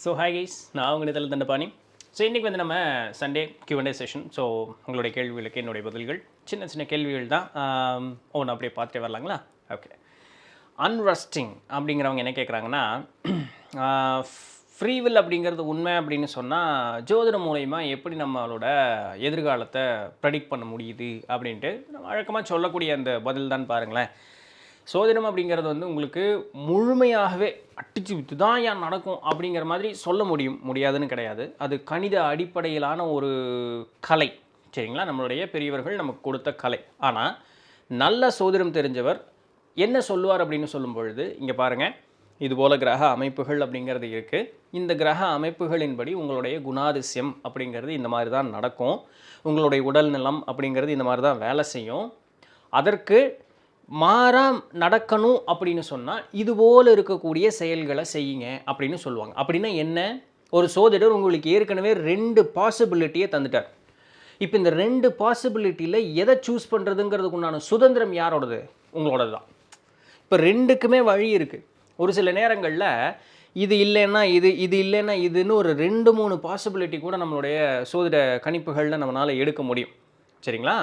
So hi guys, நான் உங்கள் இதில் தண்டபாணி. ஸோ இன்றைக்கி வந்து நம்ம சண்டே Q&A செஷன். ஸோ உங்களுடைய கேள்விகளுக்கு என்னுடைய பதில்கள் சின்ன சின்ன கேள்விகள் தான். ஒன்று அப்படியே பார்த்துட்டே வரலாங்களா? ஓகே. அன்ரஸ்டிங் அப்படிங்கிறவங்க என்ன கேட்குறாங்கன்னா, ஃப்ரீவில் அப்படிங்கிறது உண்மை அப்படின்னு சொன்னால் ஜோதிடம் மூலயமா எப்படி நம்மளோட எதிர்காலத்தை ப்ரெடிக்ட் பண்ண முடியுது அப்படின்ட்டு நம்ம வழக்கமாக சொல்லக்கூடிய அந்த பதில் தான் பாருங்களேன். சோதிடம் அப்படிங்கிறது வந்து உங்களுக்கு முழுமையாகவே அட்டிச்சு வித்து தான் ஏன் நடக்கும் அப்படிங்கிற மாதிரி சொல்ல முடியாதுன்னு கிடையாது. அது கணித அடிப்படையிலான ஒரு கலை, சரிங்களா? நம்மளுடைய பெரியவர்கள் நமக்கு கொடுத்த கலை. ஆனால் நல்ல சோதிடம் தெரிஞ்சவர் என்ன சொல்லுவார் அப்படின்னு சொல்லும் பொழுது, இங்கே பாருங்கள், இதுபோல் கிரக அமைப்புகள் அப்படிங்கிறது இருக்குது. இந்த கிரக அமைப்புகளின்படி உங்களுடைய குணாதிசயம் அப்படிங்கிறது இந்த மாதிரி தான் நடக்கும். உங்களுடைய உடல் நலம் அப்படிங்கிறது இந்த மாதிரி தான் வேலை செய்யும். அதற்கு மாறாக நடக்கணும் அப்படின்னு சொன்னால் இதுபோல் இருக்கக்கூடிய செயல்களை செய்யுங்க அப்படின்னு சொல்லுவாங்க. அப்படின்னா என்ன? ஒரு சோதிடர் உங்களுக்கு ஏற்கனவே 2 பாசிபிலிட்டியை தந்துட்டார். இப்போ இந்த 2 பாசிபிலிட்டியில் எதை சூஸ் பண்ணுறதுங்கிறதுக்கு உண்டான சுதந்திரம் யாரோடது? உங்களோடது தான். இப்போ 2க்குமே வழி இருக்குது. ஒரு சில நேரங்களில் இது இல்லைன்னா இது இல்லைன்னா இதுன்னு ஒரு 2-3 பாசிபிலிட்டி கூட நம்மளுடைய சோதிட கணிப்புகளில் நம்மளால் எடுக்க முடியும், சரிங்களா?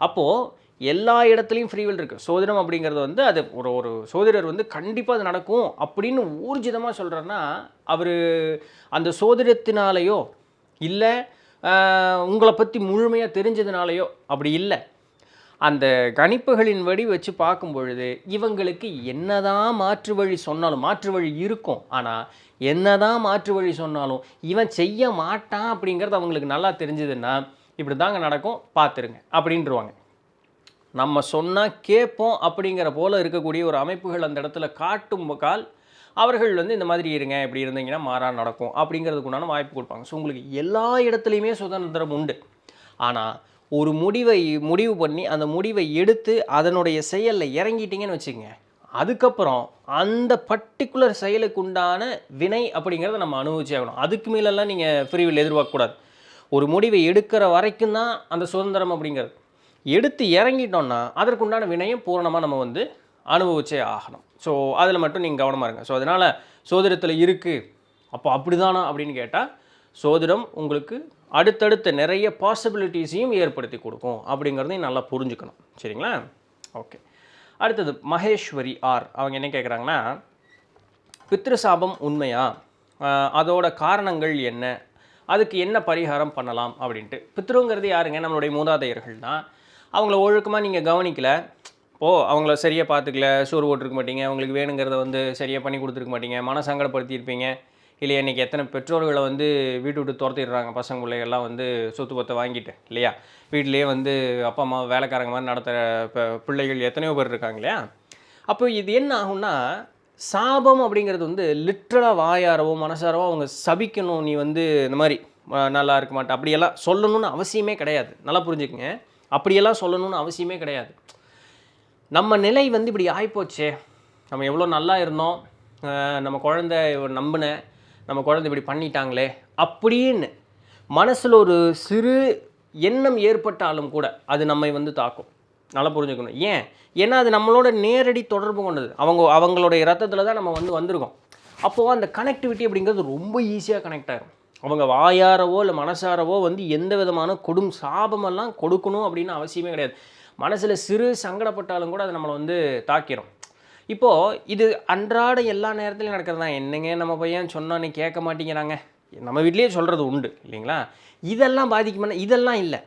அப்போது எல்லா இடத்துலையும் ஃப்ரீவில் இருக்குது. சோதிடம் அப்படிங்கிறது வந்து அது ஒரு சோதிடர் வந்து கண்டிப்பாக அது நடக்கும் அப்படின்னு ஊர்ஜிதமாக சொல்கிறாருன்னா, அவர் அந்த சோதிடத்தினாலேயோ இல்லை உங்களை பற்றி முழுமையாக தெரிஞ்சதுனாலேயோ அப்படி இல்லை. அந்த கணிப்புகளின் வழி வச்சு பார்க்கும் பொழுது இவங்களுக்கு என்னதான் மாற்று வழி சொன்னாலும், மாற்று வழி இருக்கும், ஆனால் என்னதான் மாற்று வழி சொன்னாலும் இவன் செய்ய மாட்டான் அப்படிங்கிறது அவங்களுக்கு நல்லா தெரிஞ்சதுன்னா, இப்படி தாங்க நடக்கும் பார்த்துருங்க அப்படின்ட்டுருவாங்க. நம்ம சொன்னால் கேட்போம் அப்படிங்கிற போல் இருக்கக்கூடிய ஒரு அமைப்புகள் அந்த இடத்துல காட்டும் கால் அவர்கள் வந்து இந்த மாதிரி இருங்க, இப்படி இருந்தீங்கன்னா மாறா நடக்கும் அப்படிங்கிறதுக்கு உண்டான வாய்ப்பு கொடுப்பாங்க. ஸோ உங்களுக்கு எல்லா இடத்துலையுமே சுதந்திரம் உண்டு. ஆனால் ஒரு முடிவு பண்ணி அந்த முடிவை எடுத்து அதனுடைய செயலில் இறங்கிட்டீங்கன்னு வச்சுக்கோங்க, அதுக்கப்புறம் அந்த பர்டிகுலர் செயலுக்கு உண்டான வினை அப்படிங்கிறத நம்ம அனுபவிச்சே ஆகணும். அதுக்கு மேலெல்லாம் நீங்கள் ஃப்ரீவில் எதிர்பார்க்கக்கூடாது. ஒரு முடிவை எடுக்கிற வரைக்கும் தான் அந்த சுதந்திரம் அப்படிங்கிறது. எடுத்து இறங்கிட்டோன்னா அதற்குண்டான வினையும் பூரணமாக நம்ம வந்து அனுபவிச்சே ஆகணும். ஸோ அதில் மட்டும் நீங்கள் கவனமாக இருங்க. ஸோ அதனால் சோதிடத்தில் இருக்குது அப்போ அப்படி தானா அப்படின்னு கேட்டால், சோதிடம் உங்களுக்கு அடுத்தடுத்த நிறைய பாசிபிலிட்டிஸையும் ஏற்படுத்தி கொடுக்கும் அப்படிங்கிறதையும் நல்லா புரிஞ்சுக்கணும், சரிங்களா? ஓகே. அடுத்தது மகேஸ்வரி ஆர் அவங்க என்ன கேட்குறாங்கன்னா, பித்ருசாபம் உண்மையா, அதோட காரணங்கள் என்ன, அதுக்கு என்ன பரிகாரம் பண்ணலாம் அப்படின்ட்டு. பித்ருங்கிறது யாருங்க? நம்மளுடைய மூதாதையர்கள் தான். அவங்கள ஒழுக்கமாக நீங்கள் கவனிக்கலை, அவங்கள சரியாக பார்த்துக்கல, சோறு போட்டிருக்க மாட்டீங்க, அவங்களுக்கு வேணுங்கிறத வந்து சரியாக பண்ணி கொடுத்துருக்க மாட்டீங்க, சங்கடப்படுத்தியிருப்பீங்க இல்லையா? இன்றைக்கி எத்தனை பெற்றோர்களை வந்து வீட்டு விட்டு துரத்திடுறாங்க, பசங்க பிள்ளைகள்லாம் வந்து சொத்து பத்தை வாங்கிட்டு இல்லையா? வீட்டிலேயே வந்து அப்பா அம்மா வேலைக்காரங்க மாதிரி நடத்துகிற பிள்ளைகள் எத்தனையோ பேர் இருக்காங்க இல்லையா? அப்போ இது என்ன ஆகும்னா, சாபம் அப்படிங்கிறது வந்து லிட்ரலாக வாயாரவோ மனசாரவோ அவங்க சபிக்கணும், நீ வந்து இந்த மாதிரி நல்லா இருக்க மாட்டேன் அப்படியெல்லாம் சொல்லணும்னு அவசியமே கிடையாது. நல்லா புரிஞ்சுக்கங்க, அப்படியெல்லாம் சொல்லணும்னு அவசியமே கிடையாது. நம்ம நிலை வந்து இப்படி ஆகிப்போச்சே, நம்ம எவ்வளோ நல்லா இருந்தோம், நம்ம குழந்தை நம்பின நம்ம குழந்தை இப்படி பண்ணிட்டாங்களே அப்படின்னு மனசில் ஒரு சிறு எண்ணம் ஏற்பட்டாலும் கூட அது நம்மை வந்து தாக்கும். நல்லா புரிஞ்சுக்கணும். ஏன்னா அது நம்மளோட நேரடி தொடர்பு கொண்டது. அவங்களுடைய ரத்தத்தில் தான் நம்ம வந்து வந்திருக்கோம். அப்போது அந்த கனெக்டிவிட்டி அப்படிங்கிறது ரொம்ப ஈஸியாக கனெக்ட் ஆகிரும். அவங்க வாயாரவோ இல்லை மனசாரவோ வந்து எந்த விதமான சாபமெல்லாம் கொடுக்கணும் அப்படின்னு அவசியமே கிடையாது. மனசில் சிறு சங்கடப்பட்டாலும் கூட அது நம்மளை வந்து தாக்கிடும். இப்போது இது அன்றாட எல்லா நேரத்துலையும் நடக்கிறது தான். என்னங்க நம்ம பையன் சொன்னான்னு கேட்க மாட்டேங்கிறாங்க, நம்ம வீட்லேயே சொல்கிறது உண்டு இல்லைங்களா? இதெல்லாம் பாதிக்குமானா? இதெல்லாம் இல்லை.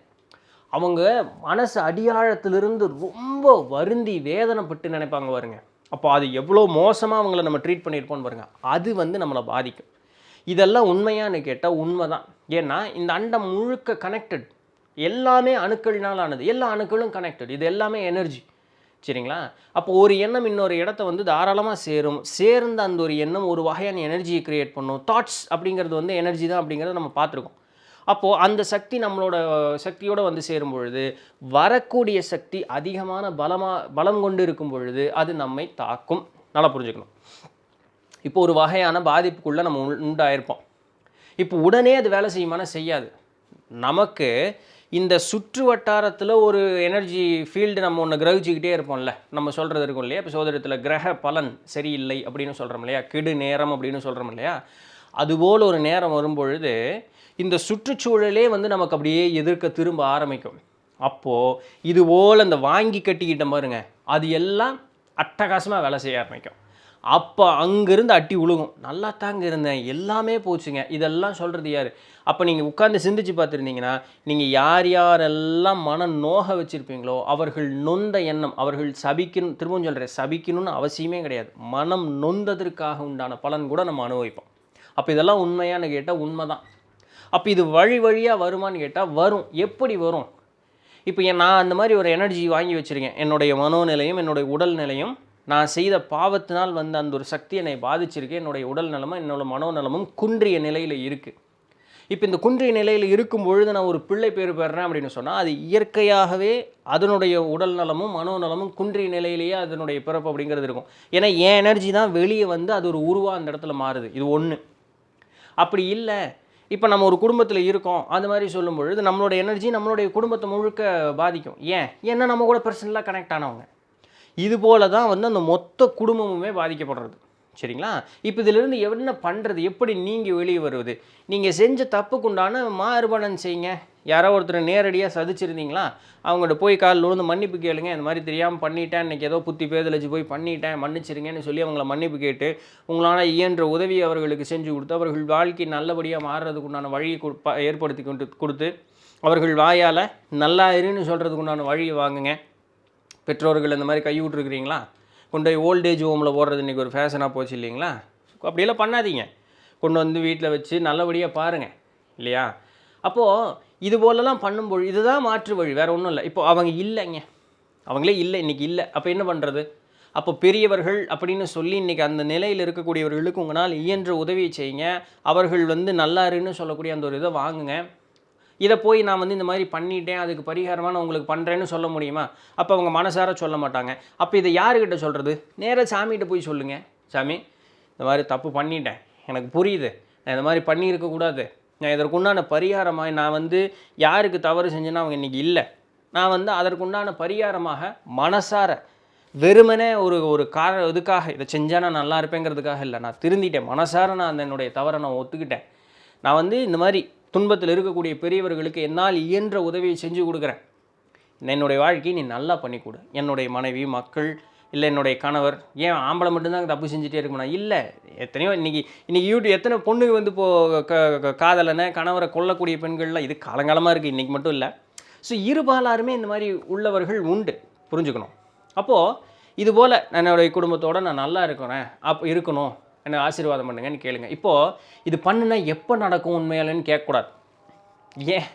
அவங்க மனசு அடியாழத்திலிருந்து ரொம்ப வருந்தி வேதனைப்பட்டு நினைப்பாங்க பாருங்க. அப்போ அது எவ்வளோ மோசமாக அவங்கள நம்ம ட்ரீட் பண்ணியிருப்போம்னு பாருங்கள். அது வந்து நம்மளை பாதிக்கும். இதெல்லாம் உண்மையானு கேட்டால் உண்மை தான். ஏன்னா இந்த அண்டம் முழுக்க கனெக்டட், எல்லாமே அணுக்கள்னால் ஆனது, எல்லா அணுக்களும் கனெக்டட், இது எல்லாமே எனர்ஜி, சரிங்களா? அப்போ ஒரு எண்ணம் இன்னொரு இடத்த வந்து தாராளமாக சேர்ந்து அந்த ஒரு எண்ணம் ஒரு வகையான எனர்ஜியை க்ரியேட் பண்ணும். தாட்ஸ் அப்படிங்கிறது வந்து எனர்ஜி தான் அப்படிங்கிறத நம்ம பார்த்துருக்கோம். அப்போது அந்த சக்தி நம்மளோட சக்தியோடு வந்து சேரும் பொழுது வரக்கூடிய சக்தி அதிகமான பலம் கொண்டு இருக்கும் பொழுது அது நம்மை தாக்கும். நல்லா புரிஞ்சுக்கணும். இப்போ ஒரு வகையான பாதிப்புக்குள்ளே நம்ம உண்டாயிருப்போம். இப்போ உடனே அது வேலை செய்யுமானா? செய்யாது. நமக்கு இந்த சுற்று வட்டாரத்தில் ஒரு எனர்ஜி ஃபீல்டு நம்ம ஒன்று கிரகிச்சிக்கிட்டே இருப்போம்ல, நம்ம சொல்கிறது இருக்கும் இல்லையா? இப்போ சோதரத்தில் கிரக பலன் சரியில்லை அப்படின்னு சொல்கிறோம் இல்லையா, கெடு நேரம் அப்படின்னு சொல்கிறோம் இல்லையா? அதுபோல் ஒரு நேரம் வரும்பொழுது இந்த சுற்றுச்சூழலே வந்து நமக்கு அப்படியே எதிர்க்க திரும்ப ஆரம்பிக்கும். அப்போது இதுபோல் அந்த வாங்கி கட்டிக்கிட்ட பாருங்க, அது எல்லாம் அட்டகாசமாக வேலை செய்ய ஆரம்பிக்கும். அப்போ அங்கேருந்து அட்டி உழுகும். நல்லா தாங்க இருந்தேன், எல்லாமே போச்சுங்க. இதெல்லாம் சொல்கிறது யார்? அப்போ நீங்கள் உட்காந்து சிந்திச்சு பார்த்துருந்தீங்கன்னா, நீங்கள் யார் யாரெல்லாம் மன நோக வச்சுருப்பீங்களோ அவர்கள் நொந்த எண்ணம், அவர்கள் சபிக்கணும், திரும்பவும் சொல்கிறேன், சபிக்கணும்னு அவசியமே கிடையாது. மனம் நொந்ததற்காக உண்டான பலன் கூட நம்ம அனுபவிப்போம். அப்போ இதெல்லாம் உண்மையானு கேட்டால் உண்மை தான். அப்போ இது வழி வழியாக வருமானு கேட்டால் வரும். எப்படி வரும்? இப்போ நான் அந்த மாதிரி ஒரு எனர்ஜி வாங்கி வச்சுருக்கேன். என்னுடைய மனோநிலையும் என்னுடைய உடல் நிலையும், நான் செய்த பாவத்தினால் வந்து அந்த ஒரு சக்தி என்னை பாதிச்சிருக்கு. என்னுடைய உடல் நலமும் என்னோடய மனோநலமும் குன்றிய நிலையில் இருக்குது. இப்போ இந்த குன்றிய நிலையில் இருக்கும் பொழுது நான் ஒரு பிள்ளை பேர் பெறேன் அப்படின்னு சொன்னால், அது இயற்கையாகவே அதனுடைய உடல் நலமும் மனோநலமும் குன்றிய நிலையிலேயே அதனுடைய பிறப்பு அப்படிங்கிறது இருக்கும். ஏன்னா என் எனர்ஜி தான் வெளியே வந்து அது ஒரு உருவாக அந்த இடத்துல மாறுது. இது ஒன்று. அப்படி இல்லை, இப்போ நம்ம ஒரு குடும்பத்தில் இருக்கோம், அந்த மாதிரி சொல்லும் பொழுது நம்மளோட எனர்ஜி நம்மளுடைய குடும்பத்தை முழுக்க பாதிக்கும். ஏன்னா நம்ம கூட பர்சனலாக கனெக்ட் ஆனவங்க. இது போல தான் வந்து அந்த மொத்த குடும்பமுமே பாதிக்கப்படுறது. சரிங்களா? இப்போ இதிலிருந்து என்ன பண்ணுறது, எப்படி நீங்கள் வெளியே வருவது? நீங்கள் செஞ்ச தப்புக்குண்டான மாறுபாடு செய்யுங்க. யாரோ ஒருத்தர் நேரடியாக சதிச்சிருந்தீங்களா, அவங்கள்ட்ட போய் காலில் விழுந்து மன்னிப்பு கேளுங்க. இந்த மாதிரி தெரியாமல் பண்ணிட்டேன், இன்றைக்கி ஏதோ புத்தி பேதலிச்சு போய் பண்ணிட்டேன், மன்னிச்சிருங்கன்னு சொல்லி அவங்கள மன்னிப்பு கேட்டு உங்களால் இயன்ற உதவி அவர்களுக்கு செஞ்சு கொடுத்து அவர்கள் வாழ்க்கை நல்லபடியாக மாறுறதுக்குண்டான வழியை ஏற்படுத்தி கொடுத்து அவர்கள் வாயால் நல்லா இருன்னு சொல்கிறதுக்கு உண்டான வழியை வாங்குங்க. பெற்றோர்கள் இந்த மாதிரி கை விட்டுருக்குறீங்களா, கொண்டு போய் ஓல்டேஜ் ஹோமில் போடுறது இன்றைக்கி ஒரு ஃபேஷனாக போச்சு இல்லைங்களா? அப்படியெல்லாம் பண்ணாதீங்க. கொண்டு வந்து வீட்டில் வச்சு நல்லபடியாக பாருங்கள் இல்லையா? அப்போது இது போலலாம் பண்ணும்போது இதுதான் மாற்று வழி, வேறு ஒன்றும் இல்லை. இப்போ அவங்க இல்லைங்க, அவங்களே இல்லை, இன்றைக்கி இல்லை. அப்போ என்ன பண்ணுறது? அப்போ பெரியவர்கள் அப்படின்னு சொல்லி இன்றைக்கி அந்த நிலையில் இருக்கக்கூடியவர்களுக்கு உங்களால் இயன்ற உதவியை செய்யுங்க. அவர்கள் வந்து நல்லாருன்னு சொல்லக்கூடிய அந்த ஒரு இதை வாங்குங்க. இதை போய் நான் வந்து இந்த மாதிரி பண்ணிட்டேன், அதுக்கு பரிகாரமாக நான் உங்களுக்கு பண்ணுறேன்னு சொல்ல முடியுமா? அப்போ அவங்க மனசார சொல்ல மாட்டாங்க. அப்போ இதை யாருக்கிட்ட சொல்கிறது? நேராக சாமிகிட்ட போய் சொல்லுங்கள். சாமி, இந்த மாதிரி தப்பு பண்ணிட்டேன், எனக்கு புரியுது, நான் இந்த மாதிரி பண்ணியிருக்கக்கூடாது, நான் இதற்குண்டான பரிகாரமாக நான் வந்து யாருக்கு தவறு செஞ்சேன்னா அவங்க இன்றைக்கி இல்லை, நான் வந்து அதற்குண்டான பரிகாரமாக மனசார வெறுமனே ஒரு இதுக்காக இதை செஞ்சால் நான் நல்லா இருப்பேங்கிறதுக்காக இல்லை, நான் திருந்திட்டேன், மனசார நான் அந்த என்னுடைய தவறை நான் ஒத்துக்கிட்டேன், நான் வந்து இந்த மாதிரி துன்பத்தில் இருக்கக்கூடிய பெரியவர்களுக்கு என்னால் இயன்ற உதவியை செஞ்சு கொடுக்குறேன், என்னுடைய வாழ்க்கையை நீ நல்லா பண்ணி கொடு. என்னுடைய மனைவி, மக்கள், இல்லை என்னுடைய கணவர், ஏன் ஆம்பளை மட்டும்தான் தப்பு செஞ்சுட்டே இருக்கணும்? இல்லை, எத்தனையோ இன்றைக்கி யூடியூப் எத்தனை பொண்ணுங்க வந்து இப்போது காதலனை கணவரை கொல்லக்கூடிய பெண்கள்லாம் இது காலங்காலமாக இருக்குது, இன்றைக்கி மட்டும் இல்லை. ஸோ இருபாலாருமே இந்த மாதிரி உள்ளவர்கள் உண்டு, புரிஞ்சுக்கணும். அப்போது இதுபோல் என்னுடைய குடும்பத்தோடு நான் நல்லா இருக்கணும், என்ன ஆசீர்வாதம் பண்ணுங்கன்னு கேளுங்க. இப்போது இது பண்ணுனா எப்போ நடக்கும் உண்மையாலன்னு கேட்கக்கூடாது. ஏன்,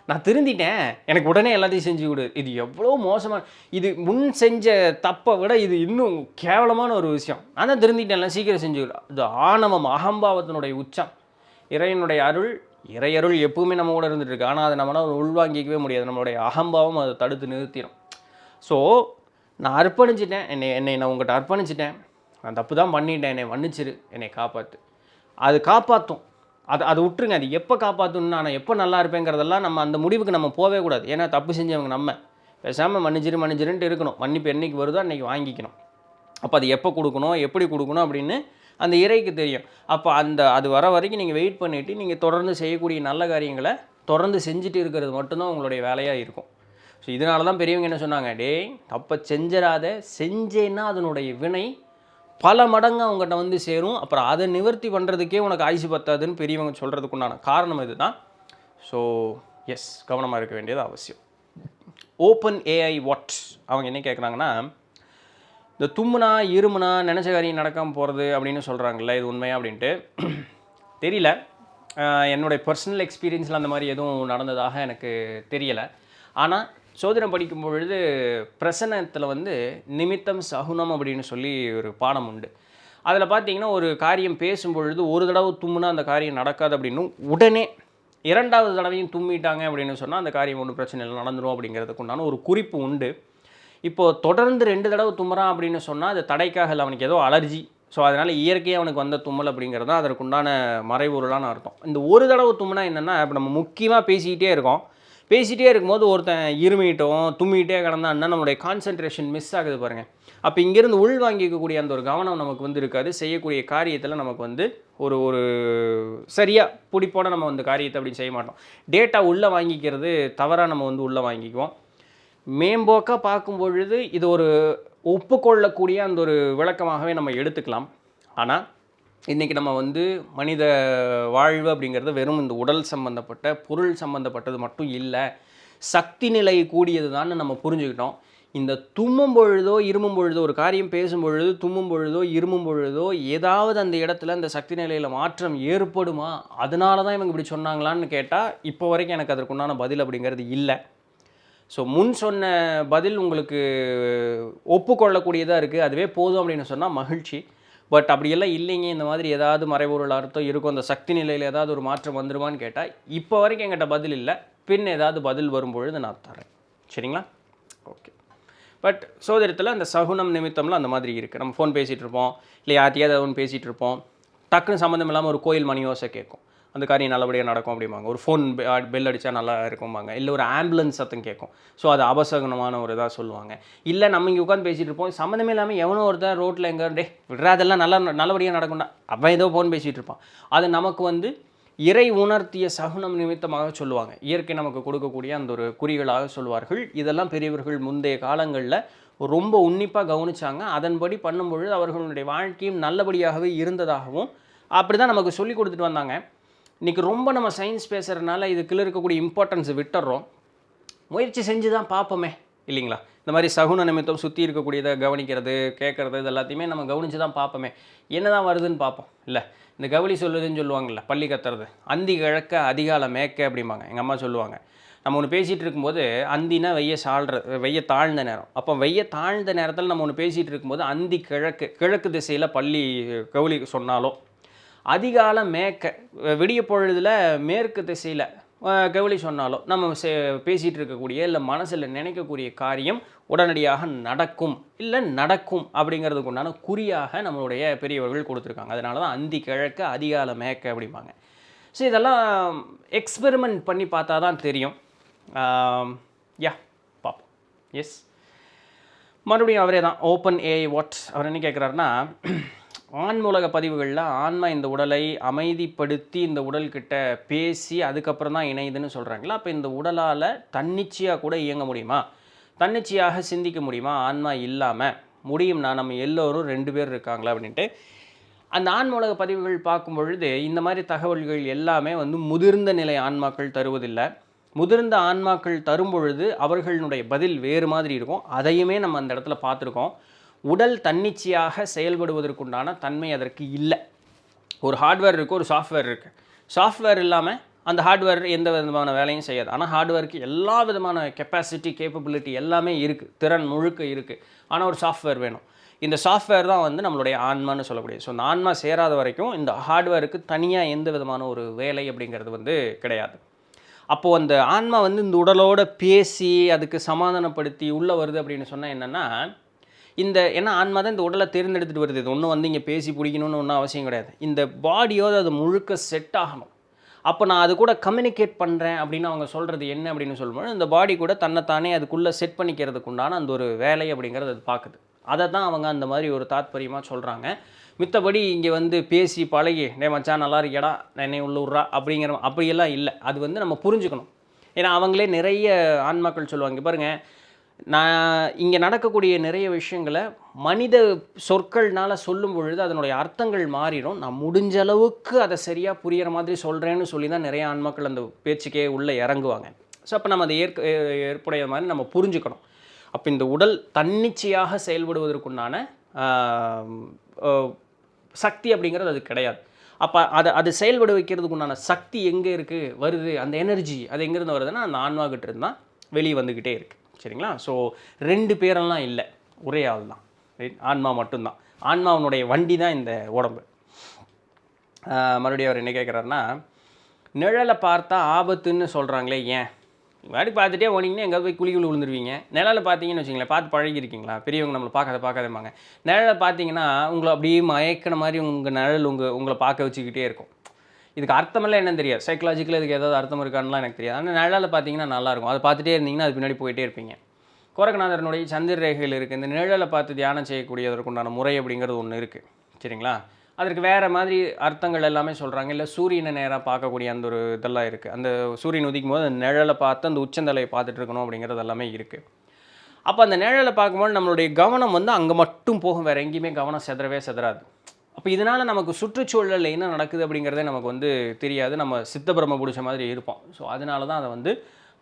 நான் திருந்திட்டேன், எனக்கு உடனே எல்லாத்தையும் செஞ்சு கொடு. இது எவ்வளோ மோசமான, இது முன் செஞ்ச தப்பை விட இது இன்னும் கேவலமான ஒரு விஷயம். ஆனால் திருந்திட்டேன்ல, சீக்கிரம் செஞ்சு கொடு. இது ஆணவம், அகம்பாவத்தினுடைய உச்சம். இறைவனுடைய அருள், இறையருள் எப்பவுமே நம்ம கூட இருந்துட்டு இருக்கு. ஆனால் அதை நம்மளால் உள்வாங்கிக்கவே முடியாது. நம்மளுடைய அகம்பாவம் அதை தடுத்து நிறுத்திடும். ஸோ நான் அர்ப்பணிச்சிட்டேன், என்னை நான் உங்கள்கிட்ட அர்ப்பணிச்சிட்டேன், நான் தப்பு தான் பண்ணிட்டேன், என்னை மன்னிச்சிரு, என்னை காப்பாற்று. அது காப்பாற்றும். அதை விட்டுருங்க. அது எப்போ காப்பாற்றணும்னா, நான் எப்போ நல்லா இருப்பேங்கிறதெல்லாம் நம்ம அந்த முடிவுக்கு நம்ம போகவே கூடாது. ஏன்னா தப்பு செஞ்சவங்க நம்ம பேசாமல் மன்னிச்சிருன்ட்டு இருக்கணும். மன்னிப்பு என்றைக்கு வருதோ அன்றைக்கி வாங்கிக்கணும். அப்போ அது எப்போ கொடுக்கணும், எப்படி கொடுக்கணும் அப்படின்னு அந்த இறைக்கு தெரியும். அப்போ அது வர வரைக்கும் நீங்கள் வெயிட் பண்ணிவிட்டு நீங்கள் தொடர்ந்து செய்யக்கூடிய நல்ல காரியங்களை தொடர்ந்து செஞ்சுட்டு இருக்கிறது மட்டும்தான் உங்களுடைய வேலையாக இருக்கும். ஸோ இதனால தான் பெரியவங்க என்ன சொன்னாங்க, டேய் தப்பை செஞ்சிடாத, செஞ்சேன்னா அதனுடைய வினை பல மடங்கு அவங்ககிட்ட வந்து சேரும். அப்புறம் அதை நிவர்த்தி பண்ணுறதுக்கே உனக்கு ஆயுசு பத்தாதுன்னு பெரியவங்க சொல்கிறதுக்குண்டான காரணம் இது தான். ஸோ எஸ், கவனமாக இருக்க வேண்டியது அவசியம். ஓப்பன் ஏஐ வாட் அவங்க என்ன கேட்குறாங்கன்னா, இந்த தும்முனா இருமுனா நினச்ச காரியம் நடக்காமல் போகிறது அப்படின்னு சொல்கிறாங்கல்ல, இது உண்மையா அப்படின்ட்டு தெரியல. என்னுடைய பர்சனல் எக்ஸ்பீரியன்ஸில் அந்த மாதிரி எதுவும் நடந்ததாக எனக்கு தெரியலை. ஆனால் சோதனை படிக்கும் பொழுது பிரசனத்தில் வந்து நிமித்தம் சகுனம் அப்படின்னு சொல்லி ஒரு பாடம் உண்டு. அதில் பார்த்தீங்கன்னா ஒரு காரியம் பேசும்பொழுது ஒரு தடவை தும்முனா அந்த காரியம் நடக்காது அப்படின்னும், உடனே இரண்டாவது தடவையும் தும்மிட்டாங்க அப்படின்னு சொன்னால் அந்த காரியம் ஒன்றும் பிரச்சனை இல்லை, நடந்துடும் அப்படிங்கிறதுக்கு உண்டான ஒரு குறிப்பு உண்டு. இப்போது தொடர்ந்து 2 தடவை தும்முறான் அப்படின்னு சொன்னால் அது தடைக்காக இல்லை, அவனுக்கு ஏதோ அலர்ஜி. ஸோ அதனால் இயற்கையாக அவனுக்கு வந்த தும்மல் அப்படிங்கிறது தான் அதற்குண்டான மறைபொருளான அர்த்தம். இந்த ஒரு தடவை தும்முனா என்னென்னா, இப்போ நம்ம முக்கியமாக பேசிக்கிட்டே இருக்கோம், பேசிகிட்டே இருக்கும்போது ஒருத்தன் இருமிட்டோம் தும்மிகிட்டே கிடந்தான்னா நம்மளுடைய கான்சன்ட்ரேஷன் மிஸ் ஆகுது பாருங்கள். அப்போ இங்கேருந்து உள் வாங்கிக்கக்கூடிய அந்த ஒரு கவனம் நமக்கு வந்து இருக்காது. செய்யக்கூடிய காரியத்தில் நமக்கு வந்து ஒரு ஒரு சரியாக பிடிப்போட நம்ம வந்து காரியத்தை அப்படி செய்ய மாட்டோம். டேட்டா உள்ளே வாங்கிக்கிறது தவறாக நம்ம வந்து உள்ளே வாங்கிக்குவோம். மேம்போக்காக பார்க்கும் பொழுது இது ஒரு ஒப்புக்கொள்ளக்கூடிய அந்த ஒரு விளக்கமாகவே நம்ம எடுத்துக்கலாம். ஆனால் இன்றைக்கி நம்ம வந்து மனித வாழ்வு அப்படிங்கிறது வெறும் இந்த உடல் சம்பந்தப்பட்ட பொருள் சம்பந்தப்பட்டது மட்டும் இல்லை, சக்தி நிலை கூடியது தான் நம்ம புரிஞ்சுக்கிட்டோம். இந்த தும்மும் பொழுதோ இருமும் பொழுதோ ஒரு காரியம் பேசும் பொழுது தும்மும் பொழுதோ இருமும் பொழுதோ ஏதாவது அந்த இடத்துல அந்த சக்தி நிலையில் மாற்றம் ஏற்படுமா, அதனால தான் இவங்க இப்படி சொன்னாங்களான்னு கேட்டால் இப்போ வரைக்கும் எனக்கு அதற்குண்டான பதில் அப்படிங்கிறது இல்லை. ஸோ முன் சொன்ன பதில் உங்களுக்கு ஒப்புக்கொள்ளக்கூடியதாக இருக்குது, அதுவே போதும் அப்படின்னு சொன்னால் மகிழ்ச்சி. பட் அப்படியெல்லாம் இல்லைங்க, இந்த மாதிரி ஏதாவது மறைபொருள் அர்த்தம் இருக்கும், அந்த சக்தி நிலையில் ஏதாவது ஒரு மாற்றம் வந்துடுமான்னு கேட்டால் இப்போ வரைக்கும் என்கிட்ட பதில் இல்லை. பின் ஏதாவது பதில் வரும்பொழுது நான் தரேன். சரிங்களா? ஓகே. பட் சோதரத்தில் அந்த சகுனம் நிமித்தம்லாம் அந்த மாதிரி இருக்குது. நம்ம ஃபோன் பேசிகிட்டு இருப்போம், இல்லை யார்ட்டையாவது ஒன்று பேசிகிட்டு இருப்போம், டக்குன்னு சம்மந்தம் இல்லாமல் ஒரு கோயில் மணி யோசை கேட்கும், அந்த காரியம் நல்லபடியாக நடக்கும் அப்படிம்பாங்க. ஒரு ஃபோன் பெல் அடித்தா நல்லா இருக்கும்பாங்க. இல்லை ஒரு ஆம்புலன்ஸ் சத்தம் கேட்கும், ஸோ அது அபசகுனமான ஒரு இதாக சொல்லுவாங்க. இல்லை நம்ம இங்கே உட்காந்து பேசிகிட்டு இருப்போம், சம்மந்தமே இல்லாமல் எவனோ ஒருத்தர் ரோட்டில் எங்கே விட்றா அதெல்லாம் நல்லபடியாக நடக்கும்டா அவன் ஏதோ ஃபோன் பேசிகிட்டு இருப்பான். அது நமக்கு வந்து இறை உணர்த்திய சகுனம் நிமித்தமாக சொல்லுவாங்க. இயற்கை நமக்கு கொடுக்கக்கூடிய அந்த ஒரு குறிகளாக சொல்வார்கள். இதெல்லாம் பெரியவர்கள் முந்தைய காலங்களில் ரொம்ப உன்னிப்பாக கவனித்தாங்க. அதன்படி பண்ணும்பொழுது அவர்களுடைய வாழ்க்கையும் நல்லபடியாகவே இருந்ததாகவும் அப்படி தான் நமக்கு சொல்லி கொடுத்துட்டு வந்தாங்க. இன்றைக்கி ரொம்ப நம்ம சயின்ஸ் பேசுகிறதுனால இதுக்குள்ள இருக்கக்கூடிய இம்பார்ட்டன்ஸை விட்டுறோம். முயற்சி செஞ்சு தான் பார்ப்போமே, இல்லைங்களா? இந்த மாதிரி சகுன நிமித்தம் சுற்றி இருக்கக்கூடியதை கவனிக்கிறது, கேட்குறது, இது எல்லாத்தையுமே நம்ம கவனித்து தான் பார்ப்போமே. என்ன தான் வருதுன்னு பார்ப்போம். இல்லை இந்த கவலி சொல்லுதுன்னு சொல்லுவாங்கள்ல, பள்ளி கத்துறது, அந்தி கிழக்க அதிகாலை மேக்க அப்படிம்பாங்க. எங்கள் அம்மா சொல்லுவாங்க. நம்ம ஒன்று பேசிகிட்டு இருக்கும்போது அந்தினா வெய்ய தாழ்ந்த நேரம். அப்போ வெய்ய தாழ்ந்த நேரத்தில் நம்ம ஒன்று பேசிகிட்டு இருக்கும்போது அந்தி கிழக்கு திசையில் பள்ளி கவுளி சொன்னாலும், அதிகாலை மேக்க விடிய பொழுதில் மேற்கு திசையில் கவுளி சொன்னாலும் நம்ம பேசிகிட்டு இருக்கக்கூடிய இல்லை மனசில் நினைக்கக்கூடிய காரியம் உடனடியாக நடக்கும், இல்லை நடக்கும் அப்படிங்கிறதுக்கு உண்டான குறியாக நம்மளுடைய பெரியவர்கள் கொடுத்துருக்காங்க. அதனால தான் அந்தி கிழக்க அதிகாலை மேக்க அப்படிம்பாங்க. ஸோ இதெல்லாம் எக்ஸ்பெரிமெண்ட் பண்ணி பார்த்தா தான் தெரியும். பார்ப்போம். எஸ், மறுபடியும் அவரே தான் ஓப்பன் ஏஐ வாட் அவர் என்ன கேட்குறாருன்னா, ஆன்மூலக பதிவுகளில் ஆன்மா இந்த உடலை அமைதிப்படுத்தி இந்த உடல்கிட்ட பேசி அதுக்கப்புறம் தான் இணையுதுன்னு சொல்கிறாங்களா? அப்போ இந்த உடலால் தன்னிச்சையாக கூட இயங்க முடியுமா, தன்னிச்சையாக சிந்திக்க முடியுமா ஆன்மா இல்லாமல்? முடியும்னா நம்ம எல்லோரும் 2 பேர் இருக்காங்களா அப்படின்ட்டு அந்த ஆன்மூலக பதிவுகள் பார்க்கும் பொழுது இந்த மாதிரி தகவல்கள் எல்லாமே வந்து முதிர்ந்த நிலை ஆன்மாக்கள் தருவதில்லை. முதிர்ந்த ஆன்மாக்கள் தரும் பொழுது அவர்களுடைய பதில் வேறு மாதிரி இருக்கும். அதையுமே நம்ம அந்த இடத்துல பார்த்துருக்கோம். உடல் தன்னிச்சையாக செயல்படுவதற்குண்டான தன்மை அதற்கு இல்லை. ஒரு ஹார்ட்வேர் இருக்குது, ஒரு சாஃப்ட்வேர் இருக்குது. சாஃப்ட்வேர் இல்லாமல் அந்த ஹார்ட்வேர் எந்த விதமான வேலையும் செய்யாது. ஆனால் ஹார்ட்வேருக்கு எல்லா விதமான கெப்பாசிட்டி கேப்பபிலிட்டி எல்லாமே இருக்குது, திறன் முழுக்க இருக்குது. ஆனால் ஒரு சாஃப்ட்வேர் வேணும். இந்த சாஃப்ட்வேர் தான் வந்து நம்மளுடைய ஆன்மான்னு சொல்லக்கூடியது. ஸோ இந்த ஆன்மா சேராத வரைக்கும் இந்த ஹார்ட்வேருக்கு தனியாக எந்த விதமான ஒரு வேலை அப்படிங்கிறது வந்து கிடையாது. அப்போது அந்த ஆன்மா வந்து இந்த உடலோடு பேசி அதுக்கு சமாதானப்படுத்தி உள்ளே வருது அப்படின்னு சொன்னால் என்னென்னா, ஏன்னா ஆன்மா தான் இந்த உடலை தேர்ந்தெடுத்துட்டு வருது. இது ஒன்றும் வந்து இங்கே பேசி பிடிக்கணும்னு ஒன்றும் அவசியம் கிடையாது. இந்த பாடியோடு அது முழுக்க செட் ஆகணும். அப்போ நான் அது கூட கம்யூனிகேட் பண்ணுறேன் அப்படின்னு அவங்க சொல்கிறது என்ன அப்படின்னு சொல்லும்போது, இந்த பாடி கூட தன்னைத்தானே அதுக்குள்ளே செட் பண்ணிக்கிறதுக்கு உண்டான அந்த ஒரு வேலை அப்படிங்கிறது அது பார்க்குது. அதை தான் அவங்க அந்த மாதிரி ஒரு தாத்பரியமாக சொல்கிறாங்க. மித்தபடி இங்கே வந்து பேசி பழகி மச்சான் நல்லா இருக்கியடா என்னை உள்ள விட்றா அப்படியெல்லாம் இல்லை. அது வந்து நம்ம புரிஞ்சுக்கணும். ஏன்னா அவங்களே நிறைய ஆன்மாக்கள் சொல்லுவாங்க. பாருங்கள், நான் இங்கே நடக்கக்கூடிய நிறைய விஷயங்களை மனித சொற்கள்னால் சொல்லும் பொழுது அதனுடைய அர்த்தங்கள் மாறிடும். நான் முடிஞ்ச அளவுக்கு அதை சரியாக புரிகிற மாதிரி சொல்கிறேன்னு சொல்லி தான் நிறைய ஆன்மாக்கள் அந்த பேச்சுக்கே உள்ளே இறங்குவாங்க. ஸோ அப்போ நம்ம அதை ஏற்புடைய மாதிரி நம்ம புரிஞ்சுக்கணும். அப்போ இந்த உடல் தன்னிச்சையாக செயல்படுவதற்குண்டான சக்தி அப்படிங்கிறது அது கிடையாது. அப்போ அது செயல்பட வைக்கிறதுக்கு உண்டான சக்தி எங்கே இருக்குது வருது, அந்த எனர்ஜி அது எங்கேருந்து வருதுன்னா அந்த ஆன்மாக்கிட்ட இருந்தால் வெளியே வந்துக்கிட்டே இருக்குது. சரிங்களா? ஸோ 2 பேரெல்லாம் இல்லை, ஒரே ஆள் தான், ஆன்மா மட்டும்தான். ஆன்மாவனுடைய வண்டி தான் இந்த உடம்பு. மறுபடியும் அவர் என்ன கேட்குறாருன்னா, நிழலை பார்த்தா ஆபத்துன்னு சொல்கிறாங்களே ஏன்? வாடி பார்த்துட்டே போனீங்கன்னா எங்கே போய் குழி விழுந்துருவீங்க. நிழலை பார்த்தீங்கன்னு வச்சிங்களேன், பார்த்து பழகிருக்கீங்களா? பெரியவங்க நம்மளை பார்க்காதேம்பாங்க. நிழலை பார்த்தீங்கன்னா உங்களை அப்படியே மயக்கின மாதிரி உங்கள் நிழல் உங்களை பார்க்க வச்சுக்கிட்டே இருக்கும். இதுக்கு அர்த்தமெல்லாம் என்னன்னு தெரியாது. சைக்கலாஜிக்கலாக இதுக்கு ஏதாவது அர்த்தம் இருக்கான்லாம் எனக்கு தெரியாது. ஆனால் நிழலை பார்த்தீங்கன்னா நல்லாயிருக்கும். அதை பார்த்துட்டே இருந்தீங்கன்னா அது பின்னாடி போயிட்டே இருப்பீங்க. கோரக்கநாதரனுடைய சந்திர ரேகையில் இருக்குது. இந்த நிழலை பார்த்து தியானம் செய்யக்கூடியதற்குண்டான முறை அப்படிங்கிறது ஒன்று இருக்குது. சரிங்களா? அதற்கு வேறு மாதிரி அர்த்தங்கள் எல்லாமே சொல்கிறாங்க. இல்லை சூரியனை நேராக பார்க்கக்கூடிய அந்த ஒரு இதெல்லாம் இருக்குது. அந்த சூரியன் உதிக்கும் போது அந்த நிழலை பார்த்து அந்த உச்சந்தலையை பார்த்துட்டு இருக்கணும் அப்படிங்கிறது எல்லாமே இருக்குது. அப்போ அந்த நிழலை பார்க்கும்போது நம்மளுடைய கவனம் வந்து அங்கே மட்டும் போகும், வேறு எங்கேயுமே கவனம் செதறவே செதறாது. அப்போ இதனால் நமக்கு சுற்றுச்சூழலில் என்ன நடக்குது அப்படிங்கிறதே நமக்கு வந்து தெரியாது. நம்ம சித்தபிரம பிடிச்ச மாதிரி இருப்போம். ஸோ அதனால தான் அதை வந்து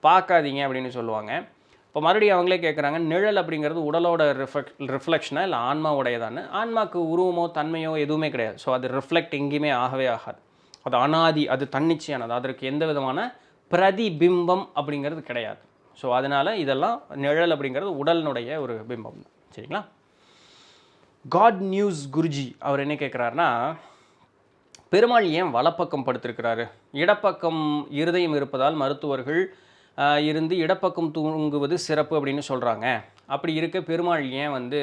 பார்க்காதீங்க அப்படின்னு சொல்லுவாங்க. இப்போ மறுபடியும் அவங்களே கேட்குறாங்க, நிழல் அப்படிங்கிறது உடலோட ரிஃப்ளெக்ஷனா இல்லை ஆன்மாவுடையதான்னு. ஆன்மாவுக்கு உருவமோ தன்மையோ எதுவுமே கிடையாது. ஸோ அது ரிஃப்ளெக்ட் எங்கேயுமே ஆகவே ஆகாது. அது அனாதி, அது தன்னிச்சையானது. அதற்கு எந்த விதமான பிரதிபிம்பம் அப்படிங்கிறது கிடையாது. ஸோ அதனால் இதெல்லாம் நிழல் அப்படிங்கிறது உடலினுடைய ஒரு பிம்பம் தான். சரிங்களா? காட் நியூஸ் குருஜி அவர் என்ன கேட்குறாருன்னா, பெருமாள் ஏன் வலப்பக்கம் படுத்திருக்கிறாரு? இடப்பக்கம் இருதயம் இருப்பதால் மருத்துவர்கள் இருந்து இடப்பக்கம் தூங்குவது சிறப்பு அப்படின்னு சொல்கிறாங்க. அப்படி இருக்க பெருமாள் ஏன் வந்து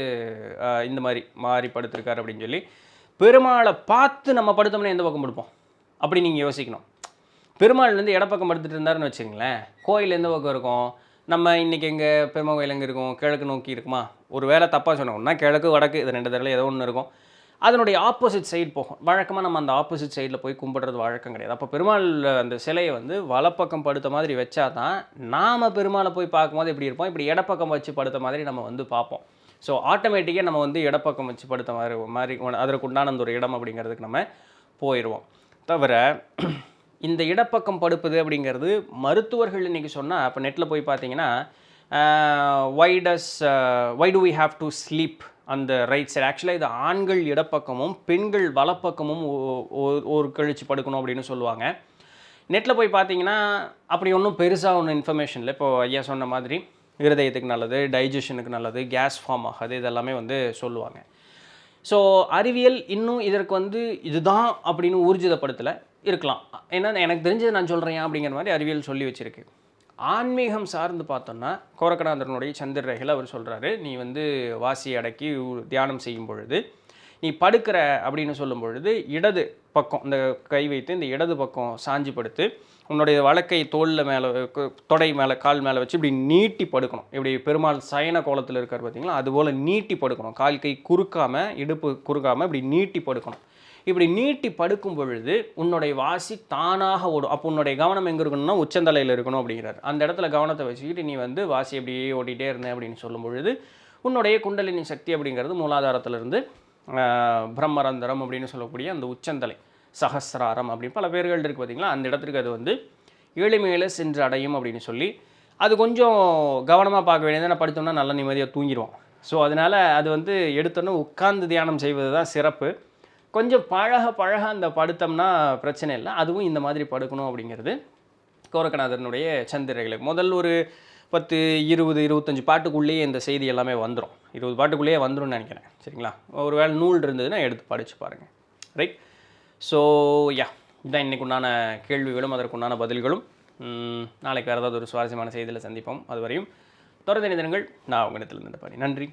இந்த மாதிரி மாறி படுத்திருக்காரு அப்படின்னு சொல்லி, பெருமாளை பார்த்து நம்ம படுத்தோம்னா எந்த பக்கம் படுப்போம் அப்படி நீங்கள் யோசிக்கணும். பெருமாள் வந்து இடப்பக்கம் படுத்துட்டு இருந்தாருன்னு வச்சுங்களேன், கோயில் எந்த பக்கம் இருக்கும்? நம்ம இன்றைக்கி எங்கே பெருமாள் கோயில் எங்கே இருக்கும்? கிழக்கு நோக்கி இருக்குமா? ஒரு வேளை தப்பாக சொன்னோம்னா கிழக்கு வடக்கு இது 2 தடவை ஏதோ ஒன்று இருக்கும். அதனுடைய ஆப்போசிட் சைடு போகும். வழக்கமாக நம்ம அந்த ஆப்போசிட் சைடில் போய் கும்பிட்றது வழக்கம் கிடையாது. அப்போ பெருமாள் அந்த சிலையை வந்து வலப்பக்கம் படுத்த மாதிரி வச்சா தான் நாம் பெருமாளை போய் பார்க்கும்போது எப்படி இருப்போம், இப்படி இடப்பக்கம் வச்சு படுத்த மாதிரி நம்ம வந்து பார்ப்போம். ஸோ ஆட்டோமேட்டிக்காக நம்ம வந்து இடப்பக்கம் வச்சு படுத்த மாதிரி அதற்கு உண்டான அந்த ஒரு இடம் அப்படிங்கிறதுக்கு நம்ம போயிடுவோம். தவிர இந்த இடப்பக்கம் படுப்பது அப்படிங்கிறது மருத்துவர்கள் இன்றைக்கி சொன்னால், இப்போ நெட்டில் போய் பார்த்தீங்கன்னா why do we have to sleep அந்த ரைட் சைடு. ஆக்சுவலாக இது ஆண்கள் இடப்பக்கமும் பெண்கள் வலப்பக்கமும் ஒரு கழிச்சு படுக்கணும் அப்படின்னு சொல்லுவாங்க. நெட்டில் போய் பார்த்தீங்கன்னா அப்படி ஒன்றும் பெருசாக ஒன்றும் இன்ஃபர்மேஷன் இல்லை. இப்போது ஐயா சொன்ன மாதிரி இருதயத்துக்கு நல்லது, டைஜஷனுக்கு நல்லது, கேஸ் ஃபார்ம் ஆகாது, இதெல்லாமே வந்து சொல்லுவாங்க. ஸோ அறிவியல் இன்னும் இதற்கு வந்து இதுதான் அப்படின்னு ஊர்ஜிதப்படுத்தலை இருக்கலாம். ஏன்னா எனக்கு தெரிஞ்சது நான் சொல்கிறேன் அப்படிங்கிற மாதிரி அறிவியல் சொல்லி வச்சுருக்கு. ஆன்மீகம் சார்ந்து பார்த்தோன்னா கோரக்கநாதரனுடைய சந்திர ரேகையில் அவர் சொல்கிறாரு, நீ வந்து வாசியை அடக்கி தியானம் செய்யும் பொழுது நீ படுக்கிற அப்படின்னு சொல்லும் பொழுது இடது பக்கம் இந்த கை வைத்து இந்த இடது பக்கம் சாஞ்சி படுத்து உன்னுடைய வலக்கை தோளில் மேலே தொடை மேலே கால் மேலே வச்சு இப்படி நீட்டி படுக்கணும். இப்படி பெருமாள் சயன கோலத்தில் இருக்கார் பார்த்தீங்களா, அதுபோல் நீட்டி படுக்கணும். கால் கை குறுக்காமல் இடுப்பு குறுக்காமல் இப்படி நீட்டி படுக்கணும். இப்படி நீட்டி படுக்கும் பொழுது உன்னுடைய வாசி தானாக ஓடும். அப்போ உன்னுடைய கவனம் எங்கே இருக்கணும்னா உச்சந்தலையில் இருக்கணும் அப்படிங்கிறார். அந்த இடத்துல கவனத்தை வச்சுக்கிட்டு நீ வந்து வாசி அப்படியே ஓட்டிகிட்டே இருந்தேன் அப்படின்னு சொல்லும் பொழுது உன்னுடைய குண்டலினி சக்தி அப்படிங்கிறது மூலாதாரத்திலிருந்து பிரம்மரந்தரம் அப்படின்னு சொல்லக்கூடிய அந்த உச்சந்தலை சகசிராரம் அப்படின்னு பல பேர்கள் இருக்குது பார்த்தீங்களா, அந்த இடத்துக்கு அது வந்து எளிமையில் சென்று அடையும் அப்படின்னு சொல்லி அது கொஞ்சம் கவனமாக பார்க்க வேண்டியது. படுத்தோம்னா நல்லா நிம்மதியாக தூங்கிடுவோம். ஸோ அதனால் அது வந்து எடுத்தோன்னே உட்கார்ந்து தியானம் செய்வது தான் சிறப்பு. கொஞ்சம் பழக அந்த படுத்தோம்னா பிரச்சனை இல்லை. அதுவும் இந்த மாதிரி படுக்கணும் அப்படிங்கிறது கோரக்கநாதரனுடைய சந்திரர்களுக்கு முதல் ஒரு 10, 20, 25 பாட்டுக்குள்ளேயே இந்த செய்தி எல்லாமே வந்துடும். 20 பாட்டுக்குள்ளேயே வந்துடும் நினைக்கிறேன். சரிங்களா? ஒரு வேளை நூல் இருந்ததுன்னா எடுத்து படித்து பாருங்கள். ரைட்? ஸோ இதுதான் இன்றைக்கு உண்டான கேள்விகளும் அதற்குண்டான பதில்களும். நாளைக்கு வேறு ஏதாவது ஒரு சுவாரஸ்யமான செய்தியில் சந்திப்போம். அதுவரையும் தொடர்ந்து இணைந்திருங்கள். நான் உங்களிடத்தில் இருந்த பாடி. நன்றி.